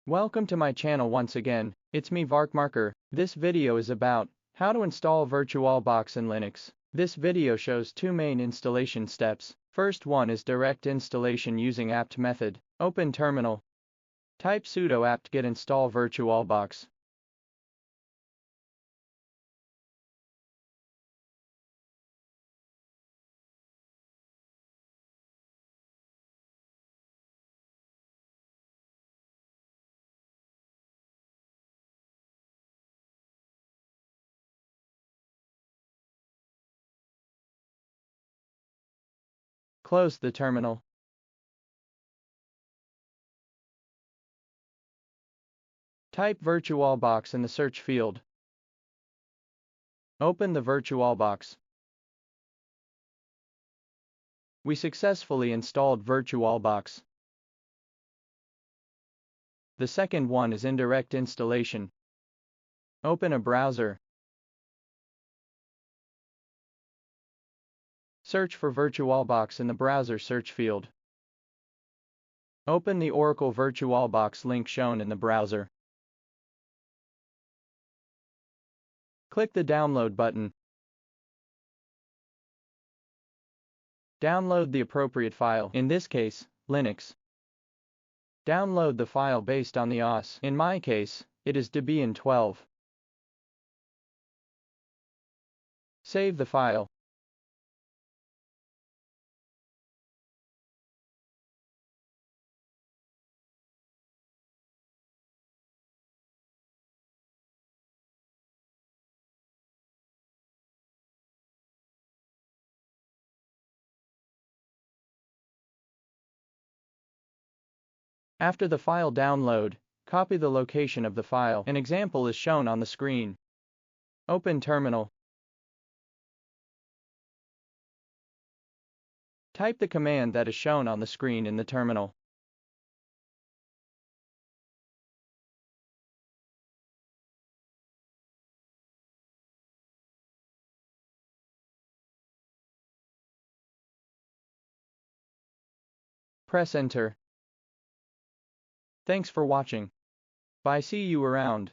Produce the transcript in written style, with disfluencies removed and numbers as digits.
Welcome to my channel once again, it's me VarkMarker. This video is about how to install VirtualBox in Linux. This video shows two main installation steps. First one is direct installation using apt method. Open terminal. Type sudo apt get install VirtualBox. Close the terminal. Type VirtualBox in the search field. Open the VirtualBox. We successfully installed VirtualBox. The second one is indirect installation. Open a browser. Search for VirtualBox in the browser search field. Open the Oracle VirtualBox link shown in the browser. Click the download button. Download the appropriate file, in this case, Linux. Download the file based on the OS. In my case, it is Debian 12. Save the file. After the file download, copy the location of the file. An example is shown on the screen. Open terminal. Type the command that is shown on the screen in the terminal. Press enter. Thanks for watching. Bye, see you around.